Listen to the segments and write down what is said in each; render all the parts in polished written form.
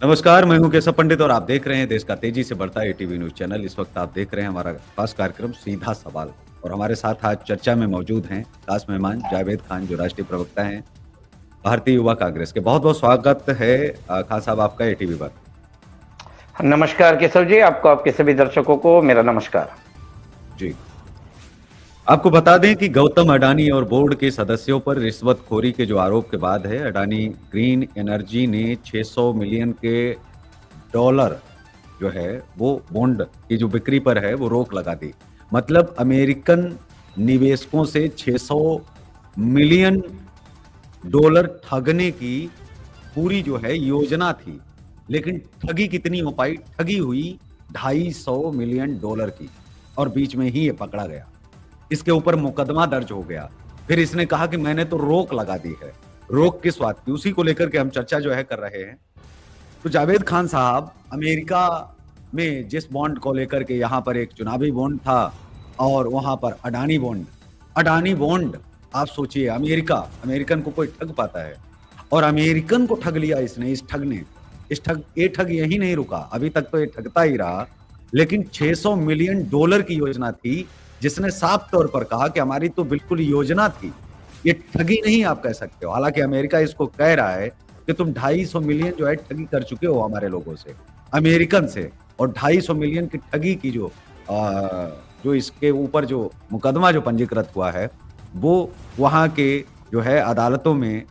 नमस्कार, मैं हूं केशव पंडित और आप देख रहे हैं देश का तेजी से बढ़ता एटीवी न्यूज़ चैनल। इस वक्त आप देख रहे हैं हमारा खास कार्यक्रम सीधा सवाल और हमारे साथ आज चर्चा में मौजूद हैं खास मेहमान जावेद खान जो राष्ट्रीय प्रवक्ता हैं भारतीय युवा कांग्रेस के। बहुत-बहुत स्वागत है खान साहब आपका एटीवी पर। नमस्कार केशव जी, आपको आपके सभी दर्शकों को मेरा नमस्कार। जी। आपको बता दें कि गौतम अडानी और बोर्ड के सदस्यों पर रिश्वतखोरी के जो आरोप के बाद है, अडानी ग्रीन एनर्जी ने 600 मिलियन के डॉलर जो है वो बॉन्ड की जो बिक्री पर है वो रोक लगा दी। मतलब अमेरिकन निवेशकों से 600 मिलियन डॉलर ठगने की पूरी जो है योजना थी। लेकिन ठगी कितनी हो पाई? ठगी हुई 250 मिलियन डॉलर की और बीच में ही ये पकड़ा गया। इसके ऊपर मुकदमा दर्ज हो गया। फिर इसने कहा कि मैंने तो रोक लगा दी है। रोक किस बात की? उसी को लेकर के हम चर्चा जो है कर रहे हैं। तो जावेद खान साहब, अमेरिका में जिस बॉन्ड को लेकर के यहाँ पर एक चुनावी बॉन्ड था और वहां पर अडानी बॉन्ड। अडानी बॉन्ड, आप सोचिए, अमेरिकन को कोई ठग पाता है? और अमेरिकन को ठग लिया इसने, इस ठग ने। ये ठग यही नहीं रुका, अभी तक तो ये ठगता ही रहा। लेकिन 600 मिलियन डॉलर की योजना थी, जिसने साफ तौर पर कहा कि हमारी तो बिल्कुल योजना थी, ये ठगी नहीं आप कह सकते हो। हालांकि अमेरिका इसको कह रहा है कि तुम 250 मिलियन जो है ठगी कर चुके हो हमारे लोगों से, अमेरिकन से। और 250 मिलियन की ठगी की जो इसके ऊपर जो मुकदमा जो पंजीकृत हुआ है, वो वहां के जो है अदालतों में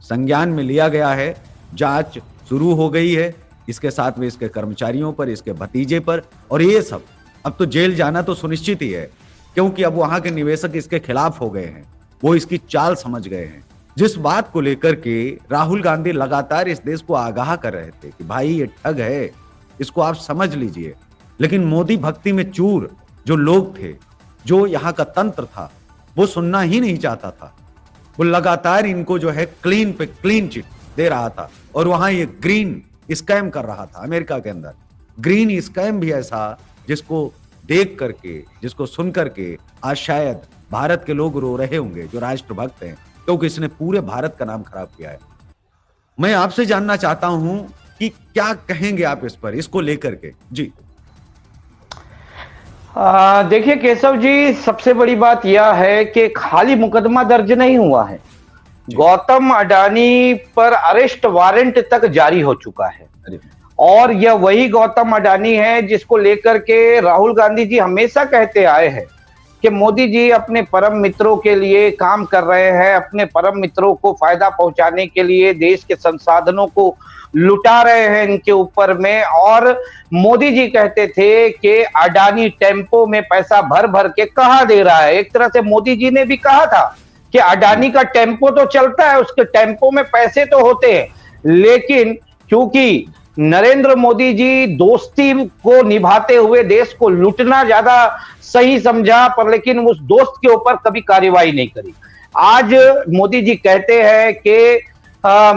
संज्ञान में लिया गया है। जांच शुरू हो गई है, इसके साथ में इसके कर्मचारियों पर, इसके भतीजे पर। और ये सब अब तो जेल जाना तो सुनिश्चित ही है, क्योंकि अब वहां के निवेशक इसके खिलाफ हो गए हैं, वो इसकी चाल समझ गए हैं। जिस बात को लेकर के राहुल गांधी लगातार इस देश को आगाह कर रहे थे कि भाई ये ठग है, इसको आप समझ लीजिए। लेकिन मोदी भक्ति में चूर जो लोग थे, जो यहाँ का तंत्र था, वो सुनना ही नहीं चाहता था। वो लगातार इनको जो है क्लीन पे क्लीन चिट दे रहा था और वहां ये ग्रीन स्कैम कर रहा था अमेरिका के अंदर। ग्रीन स्कैम भी ऐसा जिसको देख करके, जिसको सुन करके आज शायद भारत के लोग रो रहे होंगे जो राष्ट्रभक्त हैं, क्योंकि इसने पूरे भारत का नाम खराब किया है। मैं आपसे जानना चाहता हूं कि क्या कहेंगे आप इस पर, इसको लेकर के? जी। देखिए केशव जी, सबसे बड़ी बात यह है कि खाली मुकदमा दर्ज नहीं हुआ है, गौतम अडानी पर अरेस्ट वारंट तक जारी हो चुका है। और यह वही गौतम अडानी है जिसको लेकर के राहुल गांधी जी हमेशा कहते आए हैं कि मोदी जी अपने परम मित्रों के लिए काम कर रहे हैं, अपने परम मित्रों को फायदा पहुंचाने के लिए देश के संसाधनों को लुटा रहे हैं इनके ऊपर में। और मोदी जी कहते थे कि अडानी टेम्पो में पैसा भर भर के कहां दे रहा है। एक तरह से मोदी जी ने भी कहा था कि अडानी का टेम्पो तो चलता है, उसके टेम्पो में पैसे तो होते हैं, लेकिन क्योंकि नरेंद्र मोदी जी दोस्ती को निभाते हुए देश को लूटना ज्यादा सही समझा, पर लेकिन उस दोस्त के ऊपर कभी कार्रवाई नहीं करी। आज मोदी जी कहते हैं कि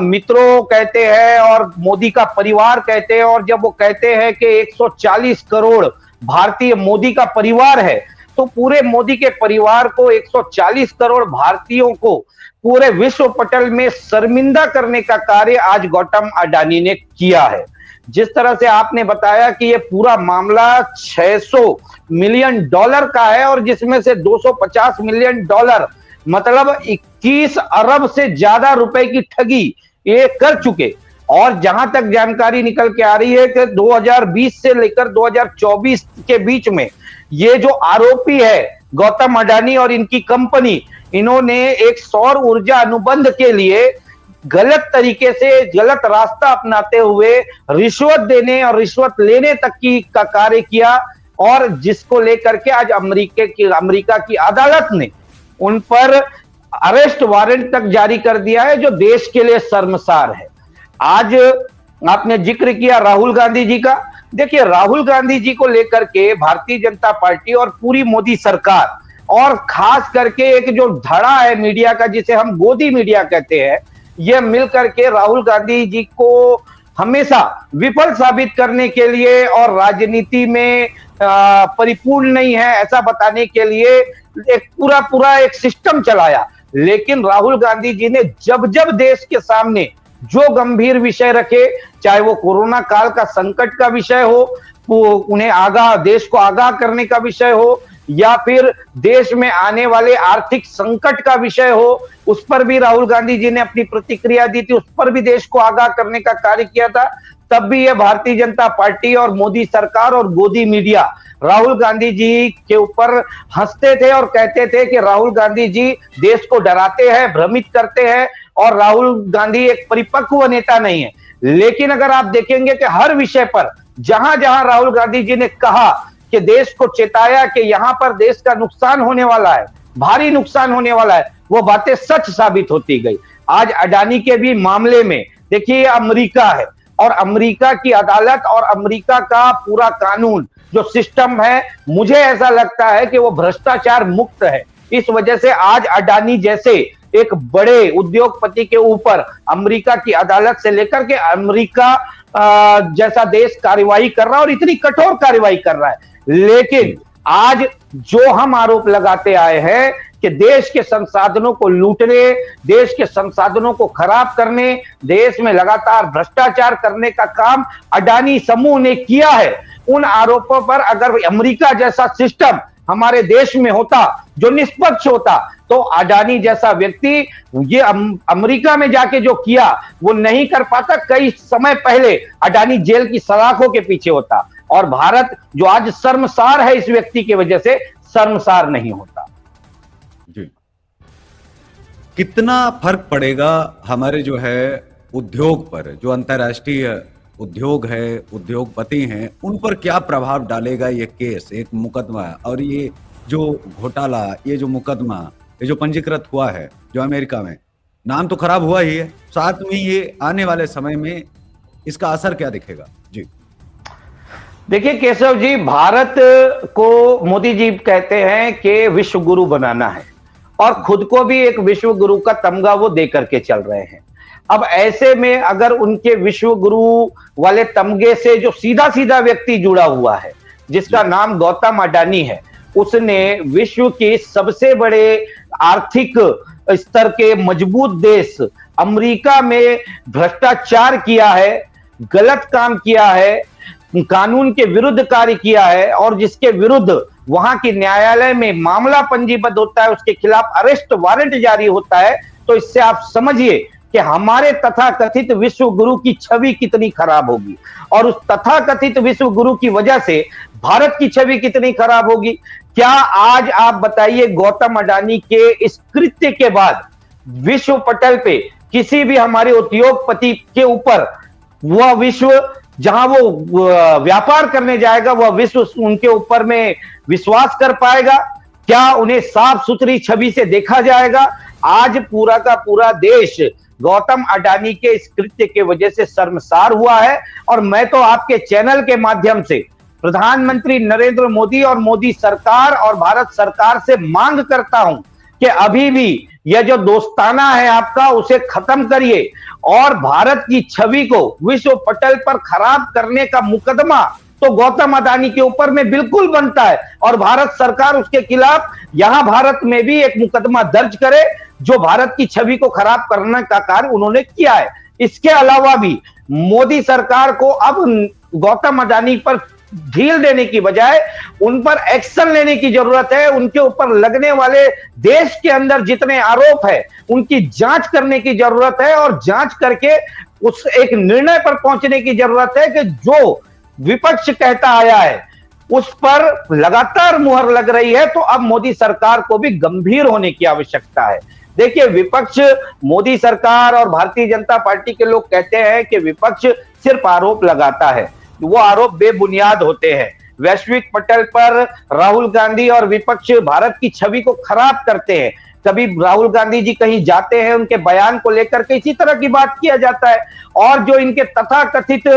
मित्रों कहते हैं और मोदी का परिवार कहते हैं, और जब वो कहते हैं कि 140 करोड़ भारतीय मोदी का परिवार है, तो पूरे मोदी के परिवार को, 140 करोड़ भारतीयों को पूरे विश्व पटल में शर्मिंदा करने का कार्य आज गौतम अडानी ने किया है। जिस तरह से आपने बताया कि ये पूरा मामला 600 मिलियन डॉलर का है और जिसमें से 250 मिलियन डॉलर मतलब 21 अरब से ज्यादा रुपए की ठगी ये कर चुके। और जहां तक जानकारी निकल के आ रही है कि 2020 से लेकर 2024 के बीच में ये जो आरोपी है गौतम अडानी और इनकी कंपनी, इन्होंने एक सौर ऊर्जा अनुबंध के लिए गलत तरीके से गलत रास्ता अपनाते हुए रिश्वत देने और रिश्वत लेने तक की का कार्य किया, और जिसको लेकर के आज अमेरिका की अदालत ने उन पर अरेस्ट वारंट तक जारी कर दिया है, जो देश के लिए शर्मसार है। आज आपने जिक्र किया राहुल गांधी जी का। देखिए, राहुल गांधी जी को लेकर के भारतीय जनता पार्टी और पूरी मोदी सरकार और खास करके एक जो धड़ा है मीडिया का, जिसे हम गोदी मीडिया कहते हैं, यह मिलकर के राहुल गांधी जी को हमेशा विफल साबित करने के लिए और राजनीति में परिपूर्ण नहीं है ऐसा बताने के लिए एक पूरा एक सिस्टम चलाया। लेकिन राहुल गांधी जी ने जब जब देश के सामने जो गंभीर विषय रखे, चाहे वो कोरोना काल का संकट का विषय हो, वो उन्हें देश को आगाह करने का विषय हो, या फिर देश में आने वाले आर्थिक संकट का विषय हो, उस पर भी राहुल गांधी जी ने अपनी प्रतिक्रिया दी थी, उस पर भी देश को आगाह करने का कार्य किया था। तब भी ये भारतीय जनता पार्टी और मोदी सरकार और गोदी मीडिया राहुल गांधी जी के ऊपर हंसते थे और कहते थे कि राहुल गांधी जी देश को डराते हैं, भ्रमित करते हैं, और राहुल गांधी एक परिपक्व नेता नहीं है। लेकिन अगर आप देखेंगे कि हर विषय पर जहां जहां राहुल गांधी जी ने कहा कि देश को चेताया कि यहां पर देश का नुकसान होने वाला है, भारी नुकसान होने वाला है, वो बातें सच साबित होती गई। आज अडानी के भी मामले में देखिए अमेरिका है, और अमेरिका की अदालत और अमेरिका का पूरा कानून जो सिस्टम है, मुझे ऐसा लगता है कि वो भ्रष्टाचार मुक्त है। इस वजह से आज अडानी जैसे एक बड़े उद्योगपति के ऊपर अमेरिका की अदालत से लेकर के अमेरिका जैसा देश कार्रवाई कर रहा है, और इतनी कठोर कार्रवाई कर रहा है। लेकिन आज जो हम आरोप लगाते आए हैं कि देश के संसाधनों को लूटने, देश के संसाधनों को खराब करने, देश में लगातार भ्रष्टाचार करने का काम अडानी समूह ने किया है, उन आरोपों पर अगर अमेरिका जैसा सिस्टम हमारे देश में होता जो निष्पक्ष होता, तो अडानी जैसा व्यक्ति ये अमेरिका में जाके जो किया वो नहीं कर पाता। कई समय पहले अडानी जेल की सलाखों के पीछे होता, और भारत जो आज शर्मसार है इस व्यक्ति की वजह से, शर्मसार नहीं होता। जी, कितना फर्क पड़ेगा हमारे जो है उद्योग पर, जो अंतर्राष्ट्रीय उद्योग है, उद्योगपति हैं, उन पर क्या प्रभाव डालेगा ये केस, एक मुकदमा, और ये जो घोटाला, ये जो मुकदमा, ये जो पंजीकृत हुआ है जो अमेरिका में, नाम तो खराब हुआ ही है, साथ में ये आने वाले समय में इसका असर क्या दिखेगा? जी देखिए केशव जी, भारत को मोदी जी कहते हैं कि विश्व गुरु बनाना है, और खुद को भी एक विश्व गुरु का तमगा वो दे करके चल रहे हैं। अब ऐसे में अगर उनके विश्व गुरु वाले तमगे से जो सीधा सीधा व्यक्ति जुड़ा हुआ है, जिसका नाम गौतम अडानी है, उसने विश्व के सबसे बड़े आर्थिक स्तर के मजबूत देश अमेरिका में भ्रष्टाचार किया है, गलत काम किया है, कानून के विरुद्ध कार्य किया है, और जिसके विरुद्ध वहां की न्यायालय में मामला पंजीबद्ध होता है, उसके खिलाफ अरेस्ट वारंट जारी होता है, तो इससे आप समझिए कि हमारे तथाकथित विश्व गुरु की छवि कितनी खराब होगी, और उस तथाकथित विश्व गुरु की वजह से भारत की छवि कितनी खराब होगी। क्या आज आप बताइए, गौतम अडानी के इस कृत्य के बाद विश्व पटल पे किसी भी हमारे उद्योगपति के ऊपर वह विश्व जहां वो व्यापार करने जाएगा, वह विश्व उनके ऊपर में विश्वास कर पाएगा? क्या उन्हें साफ सुथरी छवि से देखा जाएगा? आज पूरा का पूरा देश गौतम अडानी के इस कृत्य के वजह से शर्मसार हुआ है, और मैं तो आपके चैनल के माध्यम से प्रधानमंत्री नरेंद्र मोदी और मोदी सरकार और भारत सरकार से मांग करता हूं कि अभी भी यह जो दोस्ताना है आपका, उसे खत्म करिए, और भारत की छवि को विश्व पटल पर खराब करने का मुकदमा तो गौतम अडानी के ऊपर में बिल्कुल बनता है, और भारत सरकार उसके खिलाफ यहां भारत में भी एक मुकदमा दर्ज करे, जो भारत की छवि को खराब करने का कार्य उन्होंने किया है। इसके अलावा भी मोदी सरकार को अब गौतम अडानी पर ढील देने की बजाय उन पर एक्शन लेने की जरूरत है। उनके ऊपर लगने वाले देश के अंदर जितने आरोप है, उनकी जांच करने की जरूरत है, और जांच करके उस एक निर्णय पर पहुंचने की जरूरत है कि जो विपक्ष कहता आया है उस पर लगातार मुहर लग रही है, तो अब मोदी सरकार को भी गंभीर होने की आवश्यकता है। देखिए, विपक्ष, मोदी सरकार और भारतीय जनता पार्टी के लोग कहते हैं कि विपक्ष सिर्फ आरोप लगाता है, वो आरोप बेबुनियाद होते हैं। वैश्विक पटल पर राहुल गांधी और विपक्ष भारत की छवि को खराब करते हैं। कभी राहुल गांधी जी कहीं जाते हैं, उनके बयान को लेकर के इसी तरह की बात किया जाता है, और जो इनके तथाकथित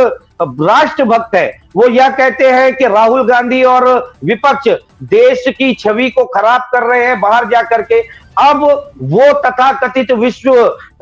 राष्ट्रभक्त है, वो यह कहते हैं कि राहुल गांधी और विपक्ष देश की छवि को खराब कर रहे हैं बाहर जाकर के। अब वो तथाकथित विश्व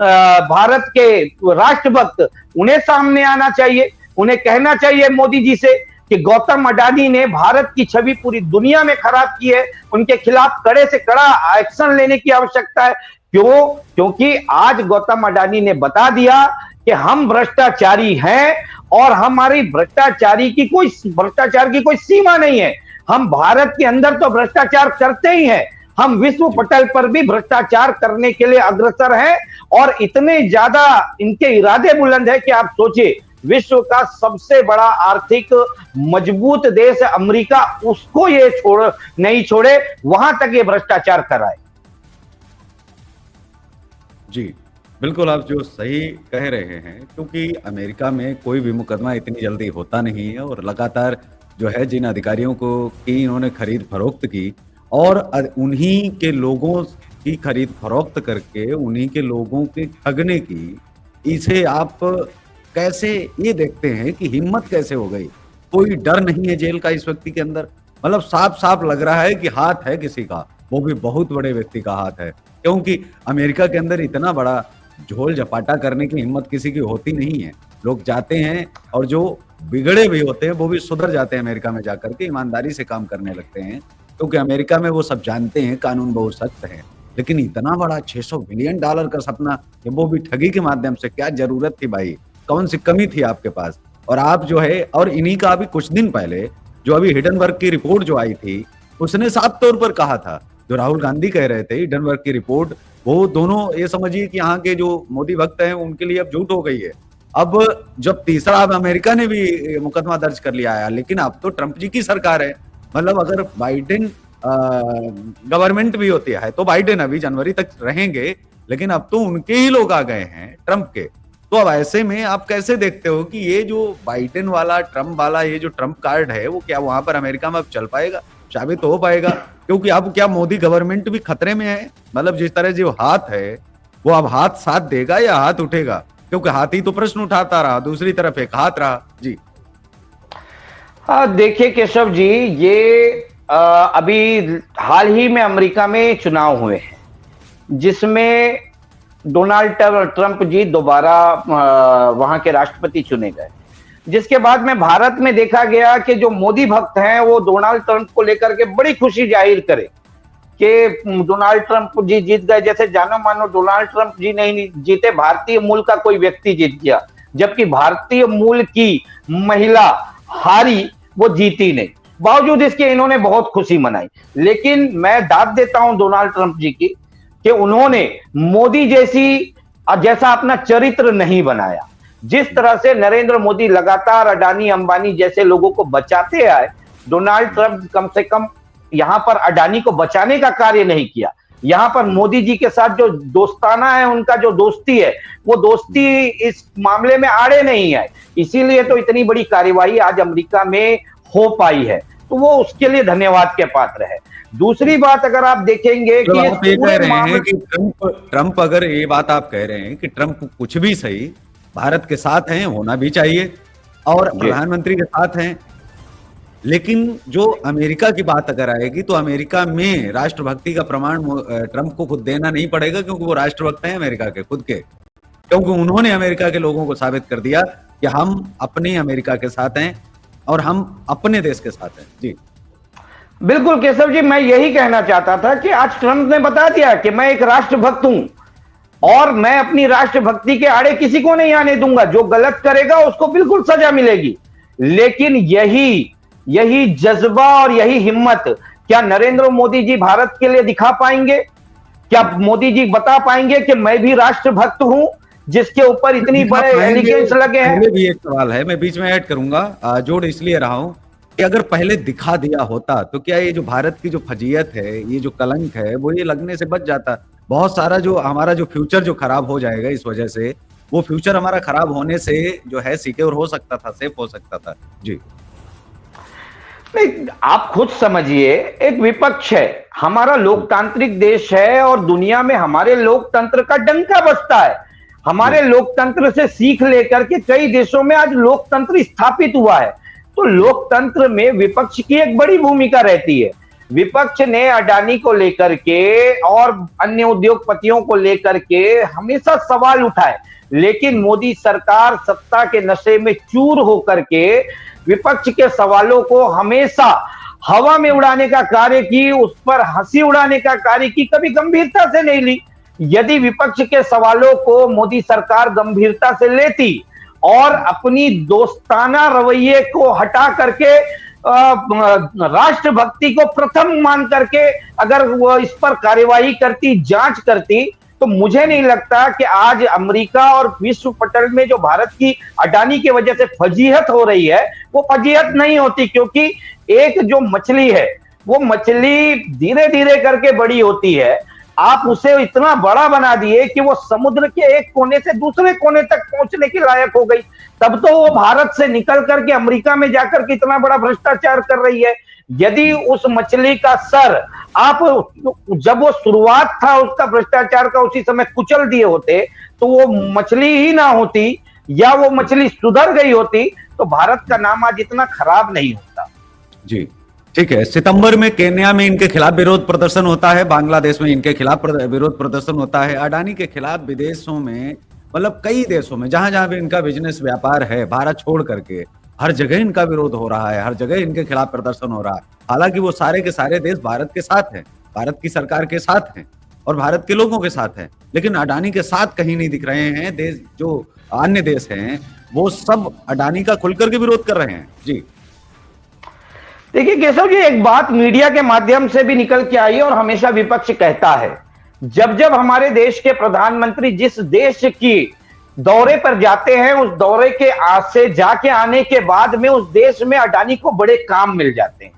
भारत के राष्ट्रभक्त, उन्हें सामने आना चाहिए, उन्हें कहना चाहिए मोदी जी से कि गौतम अडानी ने भारत की छवि पूरी दुनिया में खराब की है, उनके खिलाफ कड़े से कड़ा एक्शन लेने की आवश्यकता है। क्यों? क्योंकि आज गौतम अडानी ने बता दिया कि हम भ्रष्टाचारी हैं और हमारी भ्रष्टाचार की कोई सीमा नहीं है। हम भारत के अंदर तो भ्रष्टाचार करते ही हैं, हम विश्व जी, पटल पर भी भ्रष्टाचार करने के लिए अग्रसर हैं और इतने ज्यादा इनके इरादे बुलंद है कि आप सोचिए, विश्व का सबसे बड़ा आर्थिक मजबूत देश अमेरिका, उसको ये नहीं छोड़े, वहां तक ये भ्रष्टाचार कराए। जी। बिल्कुल, आप जो सही कह रहे हैं, क्योंकि अमेरिका में कोई भी मुकदमा इतनी जल्दी होता नहीं है और लगातार जो है जिन अधिकारियों को की इन्होंने खरीद-फरोख्त की और उन्हीं के लोगों की खरीद-फरोख्त करके उन्हीं के लोगों के ठगने की, इसे आप कैसे ये देखते हैं कि हिम्मत कैसे हो गई? कोई डर नहीं है जेल का इस व्यक्ति के अंदर? मतलब साफ-साफ लग रहा है कि हाथ है किसी का, वो भी बहुत बड़े व्यक्ति का हाथ है। क्योंकि अमेरिका के अंदर इतना बड़ा झोल-झपाटा करने की हिम्मत किसी की होती नहीं है। लोग जाते हैं और जो बिगड़े भी होते हैं, वो भी सुधर जाते हैं अमेरिका में जाकर के, ईमानदारी से काम करने लगते हैं। क्योंकि अमेरिका में वो सब जानते हैं, कानून बहुत सख्त है। लेकिन इतना बड़ा $600 बिलियन का सपना, कि वो भी ठगी के माध्यम से, क्या ज़रूरत थी भाई? कौन-सी कमी थी आपके पास? और आप जो है और इन्हीं का अभी कुछ दिन पहले, जो अभी हिडेनबर्ग की रिपोर्ट जो आई थी, उसने साफ तौर पर कहा था, जो राहुल गांधी कह रहे थे हिडेनबर्ग की रिपोर्ट, वो दोनों ये समझिए कि यहाँ के जो मोदी भक्त हैं, उनके लिए अब झूठ हो गई है। अब जब तीसरा अब अमेरिका ने भी मुकदमा दर्ज कर लिया है, लेकिन अब तो ट्रंप जी की सरकार है। मतलब अगर बाइडेन गवर्नमेंट भी होती है, तो बाइडेन अभी जनवरी तक रहेंगे, लेकिन अब तो उनके ही लोग आ गए हैं, ट्रंप के। तो अब ऐसे में आप कैसे देखते हो कि ये जो बाइडेन वाला, ट्रंप वाला, ये जो ट्रंप कार्ड है, वो क्या वहाँ पर अमेरिका में अब चल पाएगा? साबित हो पाएगा? क्योंकि अब क्या मोदी गवर्नमेंट भी खतरे में है? मतलब जिस तरह जो हाथ है, वो अब हाथ साथ देगा या हाथ उठेगा? क्योंकि हाथी तो प्रश्न उठाता रहा, दूसरी तरफ एक हाथ रहा। जी, हाँ, देखिए केशव जी, ये अभी हाल ही में अमेरिका में चुनाव हुए हैं, जिसमें डोनाल्ड ट्रंप जी दोबारा वहां के राष्ट्रपति चुने गए। जिसके बाद में भारत में देखा गया कि जो मोदी भक्त हैं, वो डोनाल्ड ट्रंप को लेकर के बड़ी खुशी जाहिर करे कि डोनाल्ड ट्रंप जी जीत गए। जैसे जानो मानो डोनाल्ड ट्रंप जी नहीं जीते, भारतीय मूल का कोई व्यक्ति जीत गया, जबकि भारतीय मूल की महिला हारी, वो जीती नहीं। बावजूद इसके इन्होंने बहुत खुशी मनाई। लेकिन मैं दाद देता हूं डोनाल्ड ट्रंप जी की कि उन्होंने मोदी जैसा अपना चरित्र नहीं बनाया। जिस तरह से नरेंद्र मोदी लगातार अडानी अंबानी जैसे लोगों को बचाते आए, डोनाल्ड ट्रंप कम से कम यहां पर अडानी को बचाने का कार्य नहीं किया। यहां पर मोदी जी के साथ जो दोस्ताना है, उनका जो दोस्ती है, वो दोस्ती इस मामले में आड़े नहीं है। इसीलिए तो इतनी बड़ी कार्यवाही आज अमेरिका में हो पाई है, तो वो उसके लिए धन्यवाद के पात्र है। दूसरी बात अगर आप देखेंगे तो कि आप ये कह पूरे रहे हैं मामले, कि ट्रंप अगर ये बात आप कह रहे हैं कि ट्रंप कुछ भी सही भारत के साथ हैं, होना भी चाहिए और जी प्रधानमंत्री के साथ हैं, लेकिन जो अमेरिका की बात अगर आएगी तो अमेरिका में राष्ट्रभक्ति का प्रमाण ट्रंप को खुद देना नहीं पड़ेगा, क्योंकि वो राष्ट्रभक्त हैं अमेरिका के खुद के। क्योंकि उन्होंने अमेरिका के लोगों को साबित कर दिया कि हम अपनी अमेरिका के साथ हैं और हम अपने देश के साथ हैं। जी, बिल्कुल केशव जी, मैं यही कहना चाहता था कि आज ट्रंप ने बता दिया कि मैं एक राष्ट्रभक्त हूं और मैं अपनी राष्ट्रभक्ति के आड़े किसी को नहीं आने दूंगा। जो गलत करेगा उसको बिल्कुल सजा मिलेगी। लेकिन यही जज्बा और यही हिम्मत क्या नरेंद्र मोदी जी भारत के लिए दिखा पाएंगे? क्या मोदी जी बता पाएंगे कि मैं भी राष्ट्रभक्त हूं, जिसके ऊपर इतनी बड़े एलिगेंस लगे हैं? पहले भी एक सवाल है, मैं बीच में ऐड करूंगा, जोड़ इसलिए रहा हूं कि अगर पहले दिखा दिया होता तो क्या ये जो भारत की जो फजीयत है, ये जो कलंक है, वो ये लगने से बच जाता। बहुत सारा जो हमारा जो फ्यूचर जो खराब हो जाएगा इस वजह से, वो फ्यूचर हमारा खराब होने से जो है सिक्योर हो सकता था, सेफ हो सकता था। जी, नहीं, आप खुद समझिए, एक विपक्ष है, हमारा लोकतांत्रिक देश है और दुनिया में हमारे लोकतंत्र का डंका बजता है। हमारे लोकतंत्र से सीख लेकर के कई देशों में आज लोकतंत्र स्थापित हुआ है। तो लोकतंत्र में विपक्ष की एक बड़ी भूमिका रहती है। विपक्ष ने अडानी को लेकर के और अन्य उद्योगपतियों को लेकर के हमेशा सवाल उठाए, लेकिन मोदी सरकार सत्ता के नशे में चूर होकर के विपक्ष के सवालों को हमेशा हवा में उड़ाने का कार्य की, उस पर हंसी उड़ाने का कार्य की, कभी गंभीरता से नहीं ली। यदि विपक्ष के सवालों को मोदी सरकार गंभीरता से लेती और अपनी दोस्ताना रवैये को हटा करके राष्ट्रभक्ति को प्रथम मान करके अगर वो इस पर कार्यवाही करती, जांच करती, तो मुझे नहीं लगता कि आज अमेरिका और विश्व पटल में जो भारत की अडानी की वजह से फजीहत हो रही है, वो फजीहत नहीं होती, क्योंकि एक जो मछली है, वो मछली धीरे धीरे करके बड़ी होती है। आप उसे इतना बड़ा बना दिए कि वो समुद्र के एक कोने से दूसरे कोने तक पहुंचने के लायक हो गई। तब तो वो भारत से निकल करके अमेरिका में जाकर के इतना बड़ा भ्रष्टाचार कर रही है। यदि उस मछली का सर आप जब वो शुरुआत था उसका भ्रष्टाचार का उसी समय कुचल दिए होते, तो वो मछली ही ना होती, या वो मछली सुधर गई होती, तो भारत का नाम आज इतना खराब नहीं होता। जी, ठीक है। सितंबर में केन्या में इनके खिलाफ विरोध प्रदर्शन होता है, बांग्लादेश में इनके खिलाफ विरोध प्रदर्शन होता है। अडानी के खिलाफ विदेशों में, मतलब कई देशों में, जहां जहां भी इनका बिजनेस व्यापार है, भारत छोड़ करके हर जगह इनका विरोध हो रहा है, हर जगह इनके खिलाफ प्रदर्शन हो रहा है। हालांकि वो सारे के सारे देश भारत के साथ हैं, भारत की सरकार के साथ हैं और भारत के लोगों के साथ हैं, लेकिन अडानी के साथ कहीं नहीं दिख रहे हैं। देश जो अन्य देश हैं वो सब अडानी का खुलकर के विरोध कर रहे हैं। जी देखिए केशव जी, एक बात मीडिया के माध्यम से भी निकल के आई और हमेशा विपक्ष कहता है, जब जब हमारे देश के प्रधानमंत्री जिस देश की दौरे पर जाते हैं, उस दौरे के आज से जाके आने के बाद में उस देश में अडानी को बड़े काम मिल जाते हैं,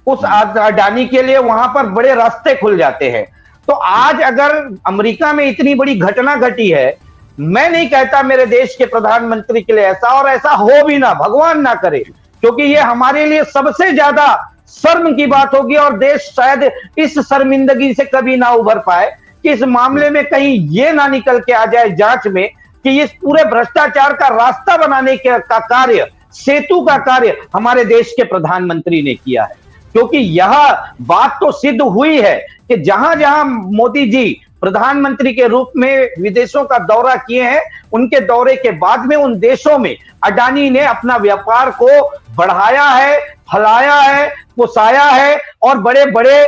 उस अडानी के लिए वहां पर बड़े रास्ते खुल जाते हैं। तो आज अगर अमेरिका में इतनी बड़ी घटना घटी है, मैं नहीं कहता मेरे देश के प्रधानमंत्री के लिए ऐसा, और ऐसा हो भी ना, भगवान ना करे, क्योंकि ये हमारे लिए सबसे ज्यादा शर्म की बात होगी और देश शायद इस शर्मिंदगी से कभी ना उभर पाए कि इस मामले में कहीं ये ना निकल के आ जाए जांच में कि इस पूरे भ्रष्टाचार का रास्ता बनाने का कार्य, सेतु का कार्य हमारे देश के प्रधानमंत्री ने किया है। क्योंकि यह बात तो सिद्ध हुई है कि जहां जहां मोदी जी प्रधानमंत्री के रूप में विदेशों का दौरा किए हैं, उनके दौरे के बाद में उन देशों में अडानी ने अपना व्यापार को बढ़ाया है, फैलाया है, पुसाया है और बड़े बड़े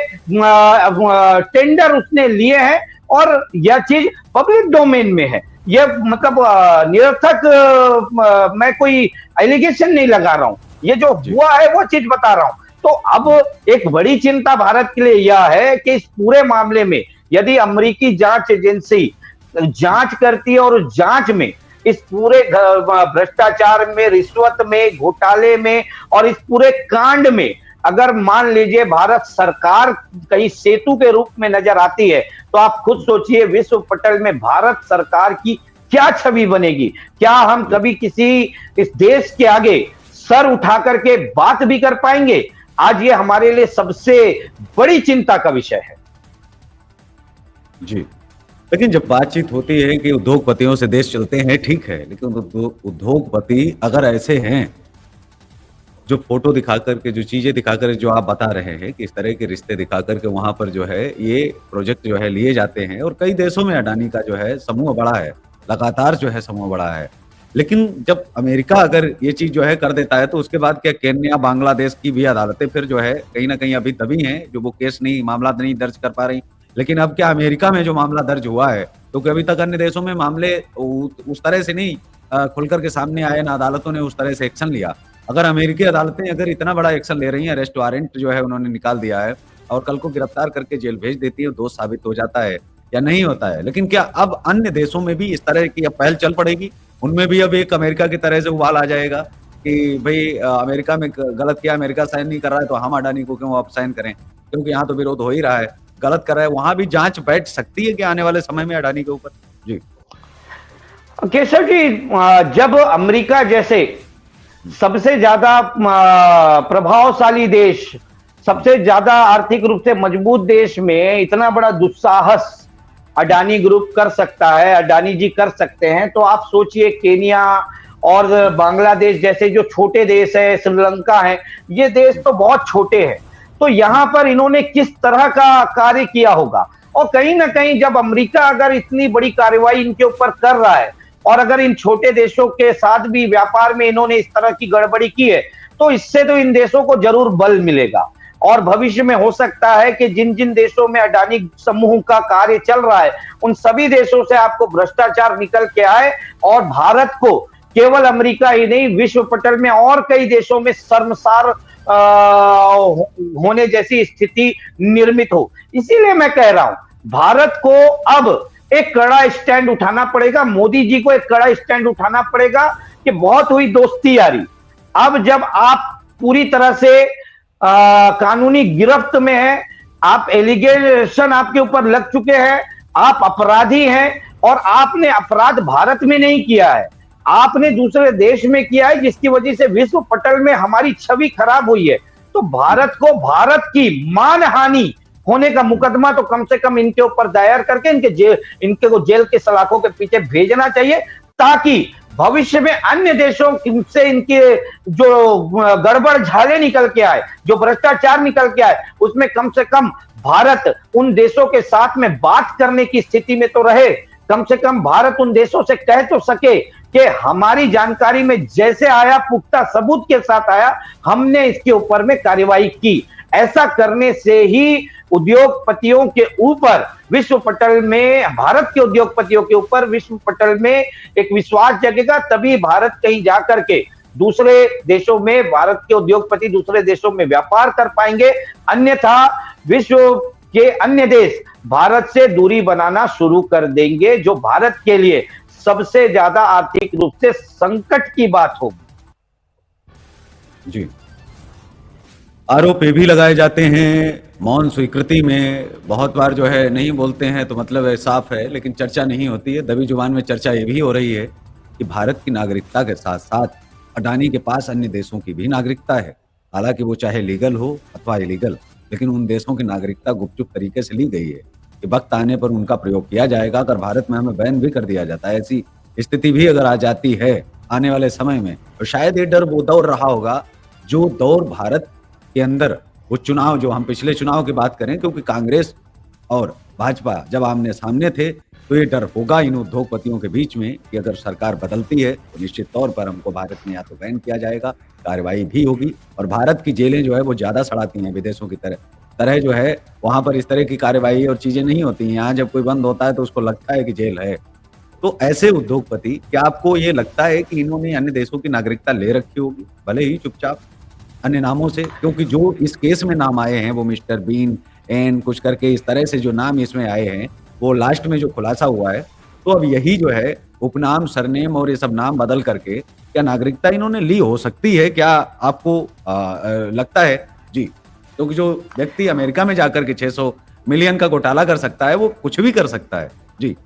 टेंडर उसने लिए हैं, और यह चीज पब्लिक डोमेन में है। यह मतलब निरर्थक मैं कोई एलिगेशन नहीं लगा रहा हूं, ये जो हुआ है वो चीज बता रहा हूं। तो अब एक बड़ी चिंता भारत के लिए यह है कि इस पूरे मामले में यदि अमेरिकी जांच एजेंसी जांच करती है और उस जांच में इस पूरे भ्रष्टाचार में, रिश्वत में, घोटाले में और इस पूरे कांड में अगर मान लीजिए भारत सरकार कहीं सेतु के रूप में नजर आती है, तो आप खुद सोचिए विश्व पटल में भारत सरकार की क्या छवि बनेगी। क्या हम कभी किसी इस देश के आगे सर उठा करके बात भी कर पाएंगे? आज ये हमारे लिए सबसे बड़ी चिंता का विषय है। जी, लेकिन जब बातचीत होती है कि उद्योगपतियों से देश चलते हैं, ठीक है, लेकिन उद्योगपति अगर ऐसे हैं जो फोटो दिखा करके, जो चीजें दिखा कर, जो आप बता रहे हैं कि इस तरह के रिश्ते दिखा करके वहां पर जो है ये प्रोजेक्ट जो है लिए जाते हैं, और कई देशों में अडानी का जो है समूह बड़ा है, लगातार जो है समूह बड़ा है, लेकिन जब अमेरिका अगर ये चीज जो है कर देता है, तो उसके बाद क्या केन्या, बांग्लादेश की भी अदालतें फिर जो है कहीं ना कहीं अभी दबी हैं, जो वो केस नहीं, मामला नहीं दर्ज कर पा रही। लेकिन अब क्या अमेरिका में जो मामला दर्ज हुआ है, तो अभी तक अन्य देशों में मामले उस तरह से नहीं खुलकर के सामने आए, ना अदालतों ने उस तरह से एक्शन लिया। अगर अमेरिकी अदालतें अगर इतना बड़ा एक्शन ले रही हैं, अरेस्ट वारंट जो है उन्होंने निकाल दिया है और कल को गिरफ्तार करके जेल भेज देती है, दोष साबित हो जाता है या नहीं होता है, लेकिन क्या अब अन्य देशों में भी इस तरह की अब पहल चल पड़ेगी? उनमें भी अब एक अमेरिका की तरह से उबाल आ जाएगा कि भाई अमेरिका में गलत किया, अमेरिका साइन नहीं कर रहा है तो हम अडानी को क्यों अब साइन करें, क्योंकि यहाँ तो विरोध हो ही रहा है, गलत कर रहा है। वहां भी जांच बैठ सकती है कि आने वाले समय में अडानी के ऊपर? जी केशव जी, जब अमेरिका जैसे सबसे ज्यादा प्रभावशाली देश, सबसे ज्यादा आर्थिक रूप से मजबूत देश में इतना बड़ा दुस्साहस अडानी ग्रुप कर सकता है, अडानी जी कर सकते हैं, तो आप सोचिए केन्या और बांग्लादेश जैसे जो छोटे देश है, श्रीलंका है, ये देश तो बहुत छोटे हैं, तो यहां पर इन्होंने किस तरह का कार्य किया होगा। और कहीं ना कहीं जब अमेरिका अगर इतनी बड़ी कार्रवाई इनके ऊपर कर रहा है और अगर इन छोटे देशों के साथ भी व्यापार में इन्होंने इस तरह की गड़बड़ी की है, तो इससे तो इन देशों को जरूर बल मिलेगा। और भविष्य में हो सकता है कि जिन जिन देशों में अडानी समूह का कार्य चल रहा है उन सभी देशों से आपको भ्रष्टाचार निकल के आए और भारत को केवल अमेरिका ही नहीं विश्व पटल में और कई देशों में शर्मसार होने जैसी स्थिति निर्मित हो। इसीलिए मैं कह रहा हूं भारत को अब एक कड़ा स्टैंड उठाना पड़ेगा, मोदी जी को एक कड़ा स्टैंड उठाना पड़ेगा कि बहुत हुई दोस्ती यारी। अब जब आप पूरी तरह से कानूनी गिरफ्त में है, आप एलिगेशन आपके ऊपर लग चुके हैं, आप अपराधी हैं और आपने अपराध भारत में नहीं किया है, आपने दूसरे देश में किया है जिसकी वजह से विश्व पटल में हमारी छवि खराब हुई है। तो भारत को भारत की मानहानि होने का मुकदमा तो कम से कम इनके ऊपर दायर करके इनके को जेल के सलाखों के पीछे भेजना चाहिए ताकि भविष्य में अन्य देशों से इनके जो गड़बड़ झाले निकल के आए, जो भ्रष्टाचार निकल के आए, उसमें कम से कम भारत उन देशों के साथ में बात करने की स्थिति में तो रहे। कम से कम भारत उन देशों से कह तो सके कि हमारी जानकारी में जैसे आया पुख्ता सबूत के साथ आया, हमने इसके ऊपर में कार्यवाही की। ऐसा करने से ही उद्योगपतियों के ऊपर विश्व पटल में, भारत के उद्योगपतियों के ऊपर विश्व पटल में एक विश्वास जगेगा, तभी भारत कहीं जाकर के दूसरे देशों में, भारत के उद्योगपति दूसरे देशों में व्यापार कर पाएंगे। अन्यथा विश्व के अन्य देश भारत से दूरी बनाना शुरू कर देंगे, जो भारत के लिए सबसे ज्यादा आर्थिक रूप से संकट की बात होगी। जी, आरोप ये भी लगाए जाते हैं, मौन स्वीकृति में बहुत बार जो है नहीं बोलते हैं तो मतलब है साफ है, लेकिन चर्चा नहीं होती है। दबी जुबान में चर्चा ये भी हो रही है कि भारत की नागरिकता के साथ साथ अडानी के पास अन्य देशों की भी नागरिकता है। हालांकि वो चाहे लीगल हो अथवा इलीगल, लेकिन उन देशों की नागरिकता गुपचुप तरीके से ली गई है कि वक्त आने पर उनका प्रयोग किया जाएगा। अगर भारत में हमें बैन भी कर दिया जाता है, ऐसी स्थिति भी अगर आ जाती है आने वाले समय में, तो शायद ये डर वो दौर रहा होगा जो दौर भारत के अंदर वो चुनाव, जो हम पिछले चुनाव की बात करें, क्योंकि कांग्रेस और भाजपा जब आमने सामने थे तो ये डर होगा इन उद्योगपतियों के बीच में कि अगर सरकार बदलती है तो निश्चित तौर पर हमको भारत में या तो बैन किया जाएगा, कार्रवाई भी होगी। और भारत की जेलें जो है वो ज्यादा सड़ाती हैं विदेशों की तरह जो है, वहां पर इस तरह की कार्रवाई और चीजें नहीं होती हैं। यहाँ जब कोई बंद होता है तो उसको लगता है कि जेल है। तो ऐसे उद्योगपति, क्या आपको ये लगता है कि इन्होंने अन्य देशों की नागरिकता ले रखी होगी, भले ही चुपचाप अन्य नामों से? क्योंकि जो इस केस में नाम आए हैं वो मिस्टर बीन एन कुछ करके इस तरह से जो नाम इसमें आए हैं, वो लास्ट में जो खुलासा हुआ है, तो अब यही जो है उपनाम, सरनेम और ये सब नाम बदल करके क्या नागरिकता इन्होंने ली हो सकती है? क्या आपको लगता है? जी, क्योंकि जो व्यक्ति अमेरिका में जाकर के 600 मिलियन का घोटाला कर सकता है वो कुछ भी कर सकता है। जी,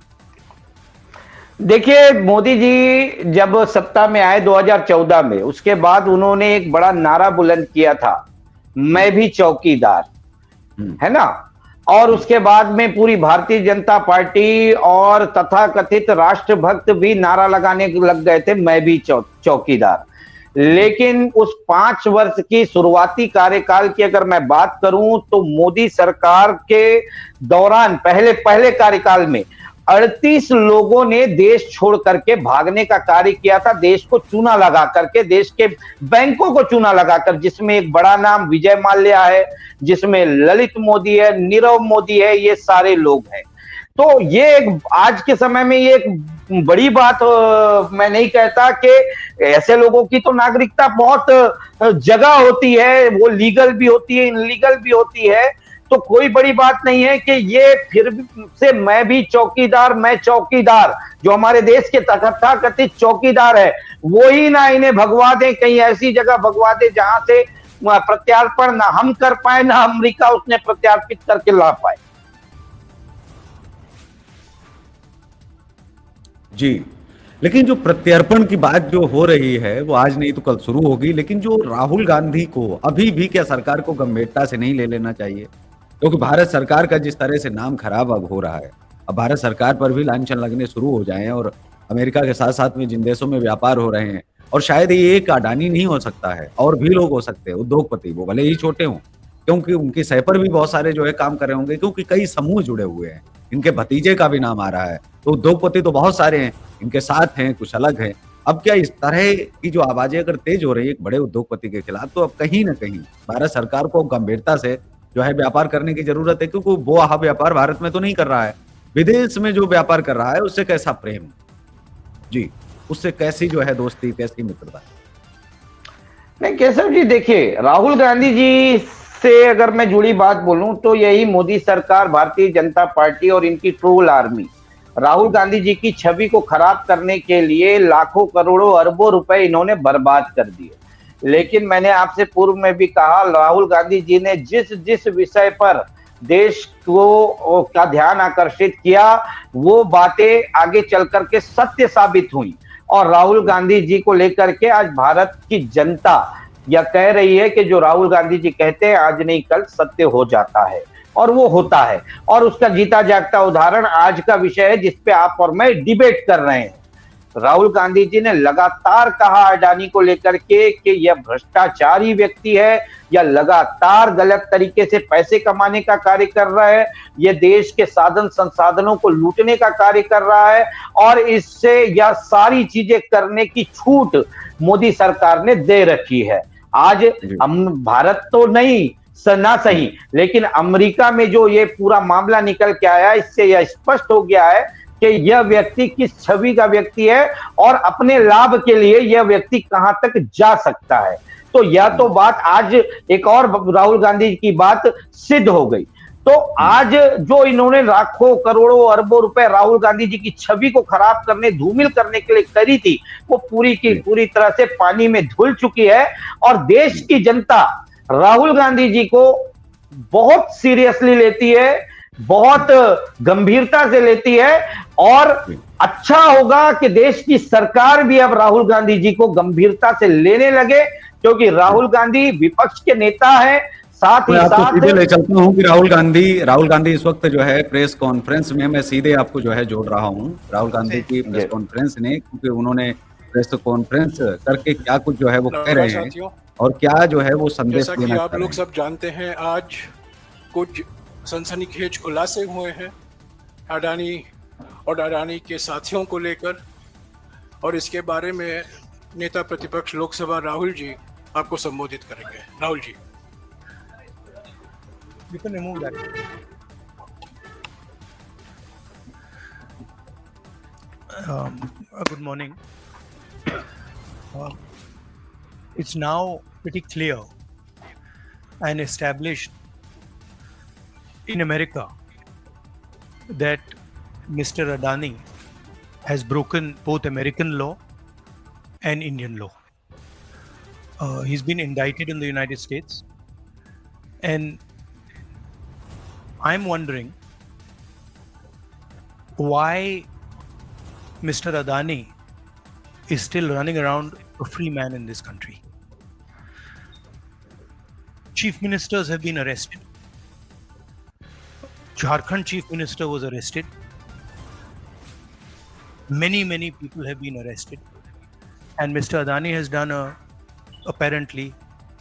देखिए, मोदी जी जब सत्ता में आए 2014 में, उसके बाद उन्होंने एक बड़ा नारा बुलंद किया था, मैं भी चौकीदार, है ना। और उसके बाद में पूरी भारतीय जनता पार्टी और तथाकथित राष्ट्रभक्त भी नारा लगाने लग गए थे, मैं भी चौकीदार। लेकिन उस 5 वर्ष की शुरुआती कार्यकाल की अगर मैं बात करूं तो मोदी सरकार के दौरान पहले कार्यकाल में 38 लोगों ने देश छोड़ करके भागने का कार्य किया था, देश को चूना लगा करके, देश के बैंकों को चूना लगाकर, जिसमें एक बड़ा नाम विजय माल्या है, जिसमें ललित मोदी है, नीरव मोदी है, ये सारे लोग हैं। तो ये एक आज के समय में ये एक बड़ी बात, मैं नहीं कहता कि ऐसे लोगों की तो नागरिकता बहुत जगह होती है, वो लीगल भी होती है, इनलीगल भी होती है, तो कोई बड़ी बात नहीं है कि ये फिर से मैं भी चौकीदार, मैं चौकीदार, जो हमारे देश के तथाकथित चौकीदार है, वो ही ना इन्हें भगवा दे, कहीं ऐसी जगह भगवा दे जहां से प्रत्यार्पण ना हम कर पाए, ना अमेरिका उसने प्रत्यार्पित करके ला पाए। जी, लेकिन जो प्रत्यर्पण की बात जो हो रही है वो आज नहीं तो कल शुरू होगी, लेकिन जो राहुल गांधी को अभी भी क्या सरकार को गंभीरता से नहीं ले लेना चाहिए? क्योंकि भारत सरकार का जिस तरह से नाम खराब अब हो रहा है, अब भारत सरकार पर भी लांछन लगने शुरू हो जाए हैं, और अमेरिका के साथ साथ में जिन देशों में व्यापार हो रहे हैं, और शायद ये एक अडानी नहीं हो सकता है, और भी लोग हो सकते हैं उद्योगपति, वो भले ही छोटे हों, क्योंकि उनके सह पर भी बहुत सारे जो है काम कर रहे होंगे, क्योंकि कई समूह जुड़े हुए हैं। इनके भतीजे का भी नाम आ रहा है, तो उद्योगपति तो बहुत सारे हैं, इनके साथ हैं, कुछ अलग हैं। अब क्या इस तरह की जो आवाजें अगर तेज हो रही है एक बड़े उद्योगपति के खिलाफ, तो अब कहीं न कहीं भारत सरकार को गंभीरता से जो है व्यापार करने की ज़रूरत है, क्योंकि वो व्यापार भारत में तो नहीं कर रहा है। विदेश में जो व्यापार कर रहा है, उससे कैसा प्रेम? जी, उससे कैसी जो है दोस्ती, कैसी मित्रता? नहीं केशव जी, देखिए राहुल गांधी जी से अगर मैं जुड़ी बात बोलूं तो यही मोदी सरकार, भारतीय जनता पार्टी और इनकी ट्रोल आर्मी राहुल गांधी जी की छवि को खराब करने के लिए लाखों करोड़ों अरबों रुपए इन्होंने बर्बाद कर दिए। लेकिन मैंने आपसे पूर्व में भी कहा, राहुल गांधी जी ने जिस जिस विषय पर देश को का ध्यान आकर्षित किया, वो बातें आगे चल करके सत्य साबित हुई। और राहुल गांधी जी को लेकर के आज भारत की जनता यह कह रही है कि जो राहुल गांधी जी कहते हैं आज नहीं कल सत्य हो जाता है, और वो होता है। और उसका जीता जागता उदाहरण आज का विषय है जिस पे आप और मैं डिबेट कर रहे हैं। राहुल गांधी जी ने लगातार कहा अडानी को लेकर के कि यह भ्रष्टाचारी व्यक्ति है, या लगातार गलत तरीके से पैसे कमाने का कार्य कर रहा है, यह देश के साधन संसाधनों को लूटने का कार्य कर रहा है, और इससे यह सारी चीजें करने की छूट मोदी सरकार ने दे रखी है। आज हम भारत तो नहीं ना सही, लेकिन अमेरिका में जो ये पूरा मामला निकल के आया, इससे यह स्पष्ट हो गया है कि यह व्यक्ति किस छवि का व्यक्ति है और अपने लाभ के लिए यह व्यक्ति कहां तक जा सकता है। तो यह तो बात आज एक और राहुल गांधी की बात सिद्ध हो गई। तो आज जो इन्होंने लाखों करोड़ों अरबों रुपए राहुल गांधी जी की छवि को खराब करने, धूमिल करने के लिए करी थी, वो पूरी की पूरी तरह से पानी में धुल चुकी है। और देश की जनता राहुल गांधी जी को बहुत सीरियसली लेती है, बहुत गंभीरता से लेती है। और अच्छा होगा कि देश की सरकार भी अब राहुल गांधी जी को गंभीरता से लेने लगे, क्योंकि राहुल गांधी विपक्ष के नेता हैं। साथ ही साथ सीधे ले चलता हूं कि राहुल गांधी इस वक्त जो है प्रेस कॉन्फ्रेंस में, मैं सीधे आपको जो है जोड़ रहा हूं राहुल गांधी की प्रेस कॉन्फ्रेंस ने, क्योंकि उन्होंने प्रेस कॉन्फ्रेंस करके क्या कुछ जो है वो कह रहे हैं और क्या जो है वो संदेश देना चाह रहे हैं। आप लोग सब जानते हैं, आज कुछ सनसनीखेज खुलासे हुए हैं अडानी और अडानी के साथियों को लेकर, और इसके बारे में नेता प्रतिपक्ष लोकसभा राहुल जी आपको संबोधित करेंगे। Rahul ji. You can remove that. Good morning. It's now pretty clear and established in America that Mr. Adani has broken both American law and Indian law. He's been indicted in the United States, and I'm wondering why Mr. Adani is still running around a free man in this country. Chief ministers have been arrested. Jharkhand chief minister was arrested. Many people have been arrested. And Mr. Adani has done apparently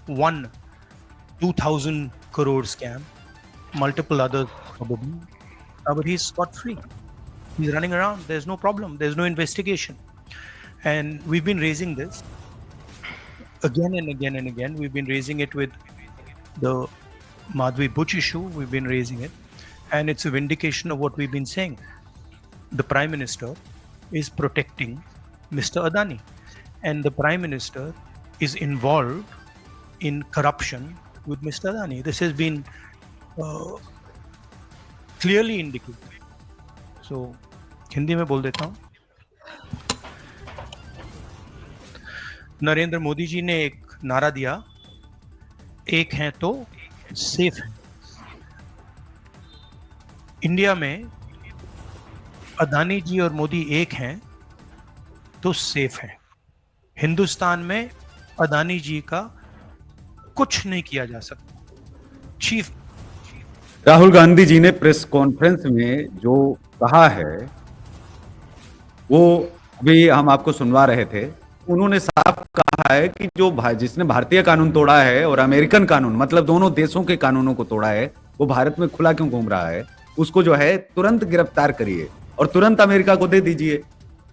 2,000 crore scam. Multiple others probably, but he's scot-free. He's running around. There's no problem. There's no investigation. And we've been raising this again and again and again. We've been raising it with the Madhvi Buch issue. We've been raising it. And it's a vindication of what we've been saying. The Prime Minister is protecting Mr. Adani. And the Prime Minister is involved in corruption with Mr. Adani. This has been clearly indicated. So, Hindi में बोल देता हूँ। नरेंद्र मोदी जी ने एक नारा दिया, एक हैं तो सेफ है। इंडिया में अदानी जी और मोदी एक हैं तो सेफ है। हिंदुस्तान में अदानी जी का कुछ नहीं किया जा सकता। चीफ राहुल गांधी जी ने प्रेस कॉन्फ्रेंस में जो कहा है वो अभी हम आपको सुनवा रहे थे। उन्होंने साफ कहा है कि जो जिसने भारतीय कानून तोड़ा है और अमेरिकन कानून, मतलब दोनों देशों के कानूनों को तोड़ा है, वो भारत में खुला क्यों घूम रहा है, उसको जो है तुरंत गिरफ्तार करिए और तुरंत अमेरिका को दे दीजिए।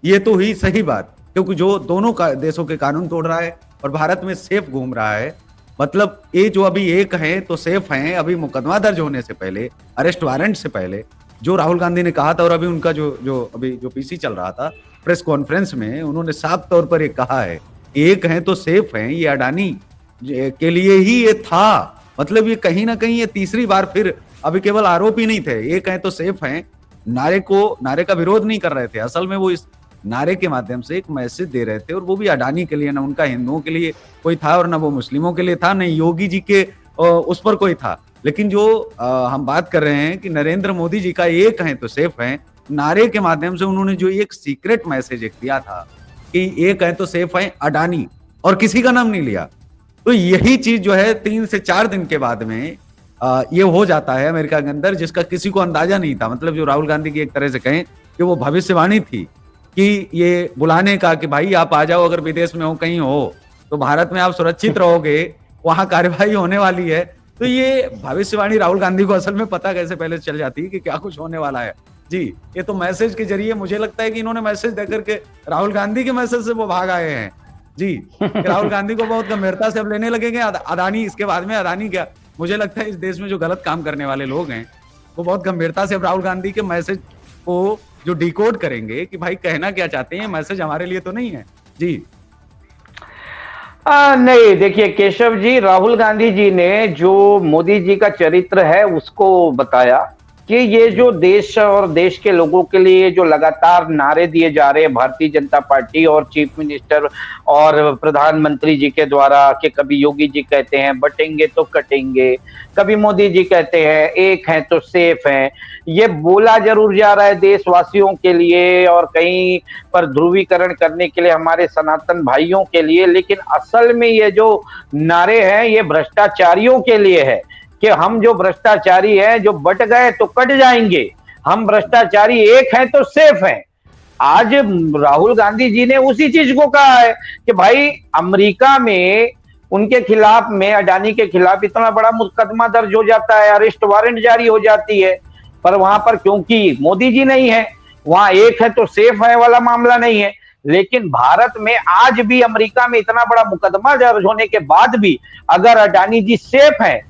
ये तो हुई सही बात। क्योंकि जो दोनों का देशों के कानून तोड़ रहा है और भारत में सेफ घूम रहा है। मतलब ये जो अभी एक हैं तो सेफ हैं, अभी मुकदमा दर्ज होने से पहले, अरेस्ट वारंट से पहले जो राहुल गांधी ने कहा था, और अभी उनका जो पीसी चल रहा था प्रेस कॉन्फ्रेंस में, उन्होंने साफ तौर पर ये कहा है, एक हैं तो सेफ हैं। ये अडानी के लिए ही ये था। मतलब ये कहीं ना कहीं ये तीसरी बार फिर, अभी केवल आरोप ही नहीं थे, एक हैं तो सेफ हैं, नारे का विरोध नहीं कर रहे थे। असल में वो इस नारे के माध्यम से एक मैसेज दे रहे थे, और वो भी अडानी के लिए, ना उनका हिंदुओं के लिए कोई था और ना वो मुस्लिमों के लिए था, नहीं योगी जी के उस पर कोई था। लेकिन जो हम बात कर रहे हैं कि नरेंद्र मोदी जी का एक हैं तो सेफ हैं नारे के माध्यम से उन्होंने जो एक सीक्रेट मैसेज एक दिया था कि एक हैं तो सेफ हैं अडानी, और किसी का नाम नहीं लिया। तो यही चीज जो है 3 से 4 दिन के बाद में ये हो जाता है अमेरिका के अंदर, जिसका किसी को अंदाजा नहीं था। मतलब जो राहुल गांधी की एक तरह से कहें कि वो भविष्यवाणी थी कि ये बुलाने का, कि भाई आप आ जाओ, अगर विदेश में हो कहीं हो तो भारत में आप सुरक्षित रहोगे, वहां कार्यवाही होने वाली है। तो ये भविष्यवाणी राहुल गांधी को असल में पता कैसे पहले चल जाती है कि क्या कुछ होने वाला है। जी, ये तो मैसेज के जरिए, मुझे लगता है कि इन्होंने मैसेज देकर के राहुल गांधी के मैसेज से वो भाग आए हैं। जी, राहुल गांधी को बहुत गंभीरता से अब लेने लगेंगे अडानी। इसके बाद में अडानी क्या, मुझे लगता है इस देश में जो गलत काम करने वाले लोग हैं वो बहुत गंभीरता से अब राहुल गांधी के मैसेज को जो डिकोड करेंगे कि भाई कहना क्या चाहते हैं, मैसेज हमारे लिए तो नहीं है। जी नहीं, देखिए केशव जी, राहुल गांधी जी ने जो मोदी जी का चरित्र है उसको बताया कि ये जो देश और देश के लोगों के लिए जो लगातार नारे दिए जा रहे हैं भारतीय जनता पार्टी और चीफ मिनिस्टर और प्रधानमंत्री जी के द्वारा, कि कभी योगी जी कहते हैं बटेंगे तो कटेंगे, कभी मोदी जी कहते हैं एक हैं तो सेफ हैं, ये बोला जरूर जा रहा है देशवासियों के लिए और कहीं पर ध्रुवीकरण करने के लिए हमारे सनातन भाइयों के लिए, लेकिन असल में ये जो नारे हैं ये भ्रष्टाचारियों के लिए है कि हम जो भ्रष्टाचारी हैं, जो बट गए तो कट जाएंगे, हम भ्रष्टाचारी एक हैं तो सेफ हैं। आज राहुल गांधी जी ने उसी चीज को कहा है कि भाई अमेरिका में उनके खिलाफ में, अडानी के खिलाफ इतना बड़ा मुकदमा दर्ज हो जाता है, अरेस्ट वारंट जारी हो जाती है, पर वहां पर क्योंकि मोदी जी नहीं है, वहां एक है तो सेफ है वाला मामला नहीं है। लेकिन भारत में आज भी अमेरिका में इतना बड़ा मुकदमा दर्ज होने के बाद भी अगर अडानी जी सेफ है,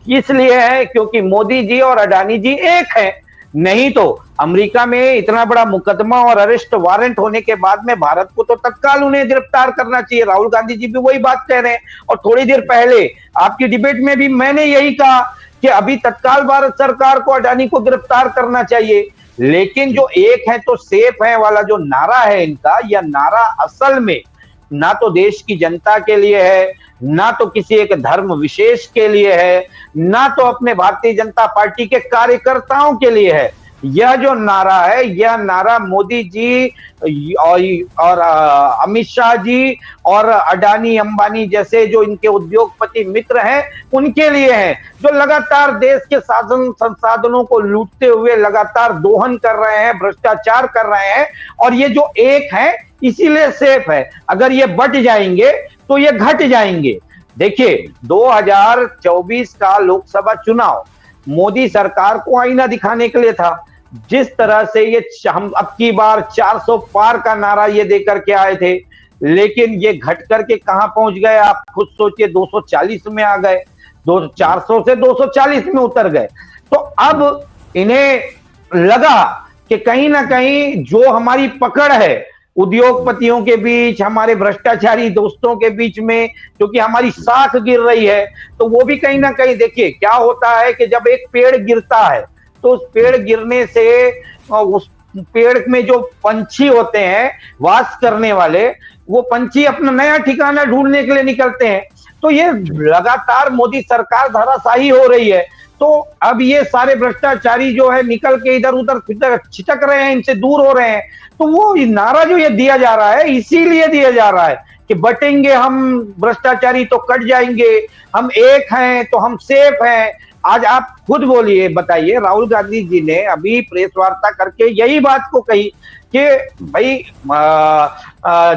इसलिए है क्योंकि मोदी जी और अडानी जी एक हैं। नहीं तो अमेरिका में इतना बड़ा मुकदमा और अरेस्ट वारंट होने के बाद में भारत को तो तत्काल उन्हें गिरफ्तार करना चाहिए। राहुल गांधी जी भी वही बात कह रहे हैं, और थोड़ी देर पहले आपकी डिबेट में भी मैंने यही कहा कि अभी तत्काल भारत सरकार को अडानी को गिरफ्तार करना चाहिए। लेकिन जो एक है तो सेफ है वाला जो नारा है इनका, यह नारा असल में ना तो देश की जनता के लिए है, ना तो किसी एक धर्म विशेष के लिए है, ना तो अपने भारतीय जनता पार्टी के कार्यकर्ताओं के लिए है। यह जो नारा है, यह नारा मोदी जी और अमित शाह जी और अडानी अंबानी जैसे जो इनके उद्योगपति मित्र हैं उनके लिए है, जो लगातार देश के साधन संसाधनों को लूटते हुए लगातार दोहन कर रहे हैं, भ्रष्टाचार कर रहे हैं, और ये जो एक है इसीलिए सेफ है। अगर ये बट जाएंगे तो ये घट जाएंगे। देखिए 2024 का लोकसभा चुनाव मोदी सरकार को आईना दिखाने के लिए था। जिस तरह से ये हम अब की बार 400 पार का नारा ये देकर के आए थे, लेकिन ये घट करके कहां पहुंच गए आप खुद सोचिए, 240 में आ गए, 400 से 240 में उतर गए। तो अब इन्हें लगा कि कहीं ना कहीं जो हमारी पकड़ है उद्योगपतियों के बीच, हमारे भ्रष्टाचारी दोस्तों के बीच में, क्योंकि हमारी साख गिर रही है, तो वो भी कहीं ना कहीं, देखिए क्या होता है कि जब एक पेड़ गिरता है तो उस पेड़ गिरने से उस पेड़ में जो पंछी होते हैं वास करने वाले, वो पंछी अपना नया ठिकाना ढूंढने के लिए निकलते हैं। तो ये लगातार मोदी सरकार धराशायी हो रही है, तो अब ये सारे भ्रष्टाचारी जो है निकल के इधर उधर छिटक रहे हैं, इनसे दूर हो रहे हैं। तो वो नारा जो ये दिया जा रहा है इसीलिए दिया जा रहा है कि बटेंगे हम, भ्रष्टाचारी तो कट जाएंगे, हम एक हैं तो हम सेफ हैं। आज आप खुद बोलिए, बताइए, राहुल गांधी जी ने अभी प्रेस वार्ता करके यही बात को कही कि भाई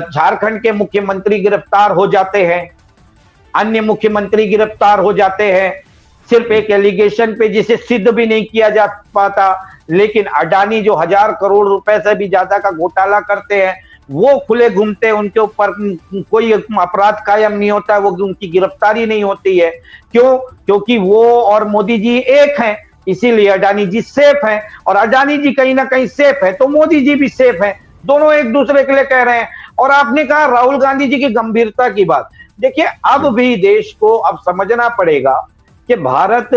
झारखंड के मुख्यमंत्री गिरफ्तार हो जाते हैं, अन्य मुख्यमंत्री गिरफ्तार हो जाते हैं सिर्फ एक एलिगेशन पे जिसे सिद्ध भी नहीं किया जा पाता। लेकिन अडानी जो 1000 करोड़ रुपए से भी ज्यादा का घोटाला करते हैं, वो खुले घूमते हैं, उनके ऊपर कोई अपराध कायम नहीं होता, वो उनकी गिरफ्तारी नहीं होती है। क्यों? क्योंकि वो और मोदी जी एक हैं, इसीलिए अडानी जी सेफ हैं, और अडानी जी कहीं ना कहीं सेफ है तो मोदी जी भी सेफ हैं। दोनों एक दूसरे के लिए कह रहे हैं। और आपने कहा राहुल गांधी जी की गंभीरता की बात, देखिए अब भी देश को अब समझना पड़ेगा कि भारत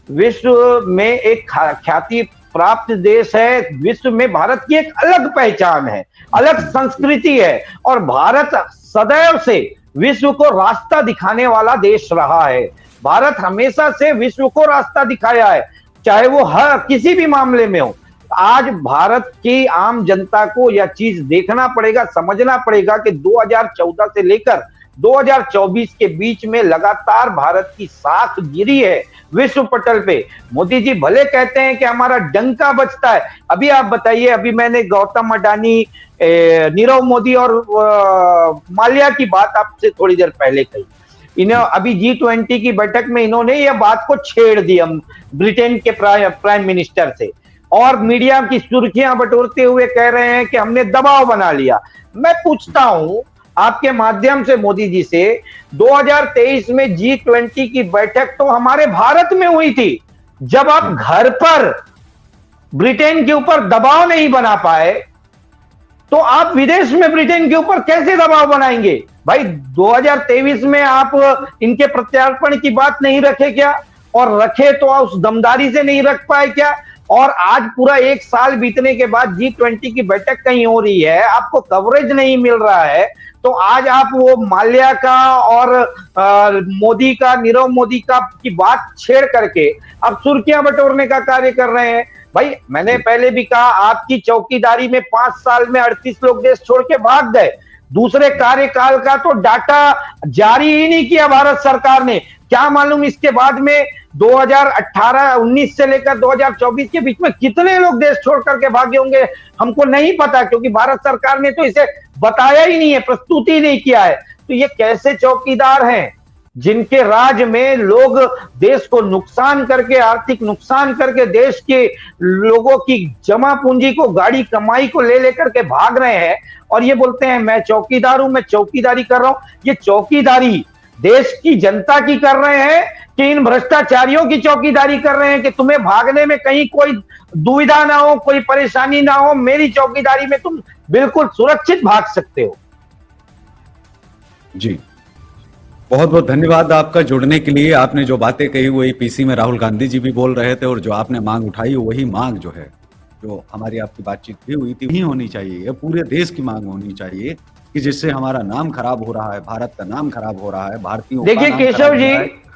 विश्व में एक ख्याति प्राप्त देश है। विश्व में भारत की एक अलग पहचान है, अलग संस्कृति है, और भारत सदैव से विश्व को रास्ता दिखाने वाला देश रहा है। भारत हमेशा से विश्व को रास्ता दिखाया है, चाहे वो हर किसी भी मामले में हो। आज भारत की आम जनता को यह चीज देखना पड़ेगा, समझना पड़ेगा कि 2014 से लेकर 2024 के बीच में लगातार भारत की साख गिरी है विश्व पटल पे। मोदी जी भले कहते हैं कि हमारा डंका बजता है। अभी आप बताइए, अभी मैंने गौतम अडानी, नीरव मोदी और माल्या की बात आपसे थोड़ी देर पहले कही। इन्हें अभी G20 की बैठक में इन्होंने यह बात को छेड़ दिया ब्रिटेन के प्राइम मिनिस्टर से, और मीडिया की सुर्खियां बटोरते हुए कह रहे हैं कि हमने दबाव बना लिया। मैं पूछता हूं आपके माध्यम से मोदी जी से, 2023 में G20 की बैठक तो हमारे भारत में हुई थी। जब आप घर पर ब्रिटेन के ऊपर दबाव नहीं बना पाए तो आप विदेश में ब्रिटेन के ऊपर कैसे दबाव बनाएंगे? भाई 2023 में आप इनके प्रत्यार्पण की बात नहीं रखे क्या? और रखे तो उस दमदारी से नहीं रख पाए क्या? और आज पूरा एक साल बीतने के बाद G20 की बैठक कहीं हो रही है, आपको कवरेज नहीं मिल रहा है, तो आज आप वो माल्या का और मोदी का, नीरव मोदी का की बात छेड़ करके अब सुर्खियां बटोरने का कार्य कर रहे हैं। भाई मैंने पहले भी कहा, आपकी चौकीदारी में 5 साल में 38 लोग देश छोड़ के भाग गए। दूसरे कार्यकाल का तो डाटा जारी ही नहीं किया भारत सरकार ने। क्या मालूम इसके बाद में 2018-19 से लेकर 2024 के बीच में कितने लोग देश छोड़ करके भागे होंगे, हमको नहीं पता, क्योंकि भारत सरकार ने तो इसे बताया ही नहीं है, प्रस्तुति ही नहीं किया है। तो ये कैसे चौकीदार हैं जिनके राज में लोग देश को नुकसान करके, आर्थिक नुकसान करके, देश के लोगों की जमा पूंजी को, गाड़ी कमाई को ले लेकर के भाग रहे हैं, और ये बोलते हैं मैं चौकीदार हूं, मैं चौकीदारी कर रहा हूं। ये चौकीदारी देश की जनता की कर रहे हैं कि इन भ्रष्टाचारियों की चौकीदारी कर रहे हैं कि तुम्हें भागने में कहीं कोई दुविधा ना हो, कोई परेशानी ना हो, मेरी चौकीदारी में तुम बिल्कुल सुरक्षित भाग सकते हो। जी, बहुत बहुत धन्यवाद आपका जुड़ने के लिए। आपने जो बातें कही वही पीसी में राहुल गांधी जी भी बोल रहे थे, और जो आपने मांग उठाई वही मांग जो है, जो हमारी आपकी बातचीत भी हुई थी, वही होनी चाहिए। ये पूरे देश की मांग होनी चाहिए कि जिससे हमारा नाम खराब हो रहा है, भारत का नाम खराब हो रहा है, भारतीयों का देखिए नाम केशव खराब हो जी, रहा है।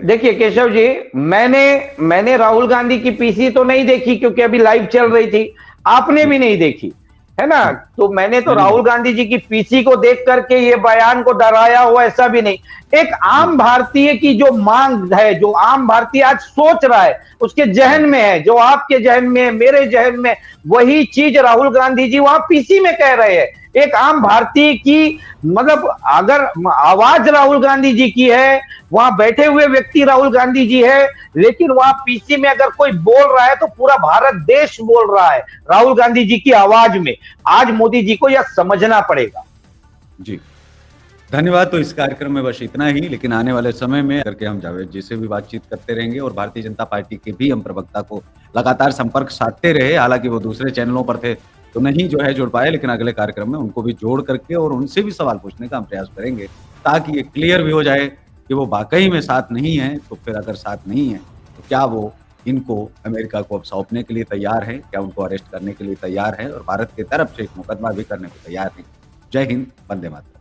देखिए केशव जी, मैंने राहुल गांधी की पीसी तो नहीं देखी क्योंकि अभी लाइव चल रही थी, आपने भी नहीं देखी है ना। तो मैंने तो राहुल गांधी जी की पीसी को देख करके ये बयान को दोहराया हुआ ऐसा भी नहीं। एक आम भारतीय की जो मांग है, जो आम भारतीय आज सोच रहा है, उसके जहन में है, जो आपके जहन में है, मेरे जहन में, वही चीज राहुल गांधी जी वहां पीसी में कह रहे हैं। एक आम भारतीय की, मतलब अगर आवाज राहुल गांधी जी की है, वहां बैठे हुए व्यक्ति राहुल गांधी जी है, लेकिन वहां पीसी में अगर कोई बोल रहा है तो पूरा भारत देश बोल रहा है राहुल गांधी जी की आवाज में। आज मोदी जी को यह समझना पड़ेगा। जी, धन्यवाद। तो इस कार्यक्रम में बस इतना ही, लेकिन आने वाले समय में करके हम जावेद जी से भी बातचीत करते रहेंगे, और भारतीय जनता पार्टी के भी हम प्रवक्ता को लगातार संपर्क साधते रहे। हालांकि वो दूसरे चैनलों पर थे तो नहीं जो है जुड़ पाए, लेकिन अगले कार्यक्रम में उनको भी जोड़ करके और उनसे भी सवाल पूछने का हम प्रयास करेंगे, ताकि ये क्लियर भी हो जाए कि वो वाकई में साथ नहीं है। तो फिर अगर साथ नहीं है तो क्या वो इनको अमेरिका को अब सौंपने के लिए तैयार है, क्या उनको अरेस्ट करने के लिए तैयार है, और भारत की तरफ से एक मुकदमा भी करने को तैयार है। जय हिंद, वंदे मातरम।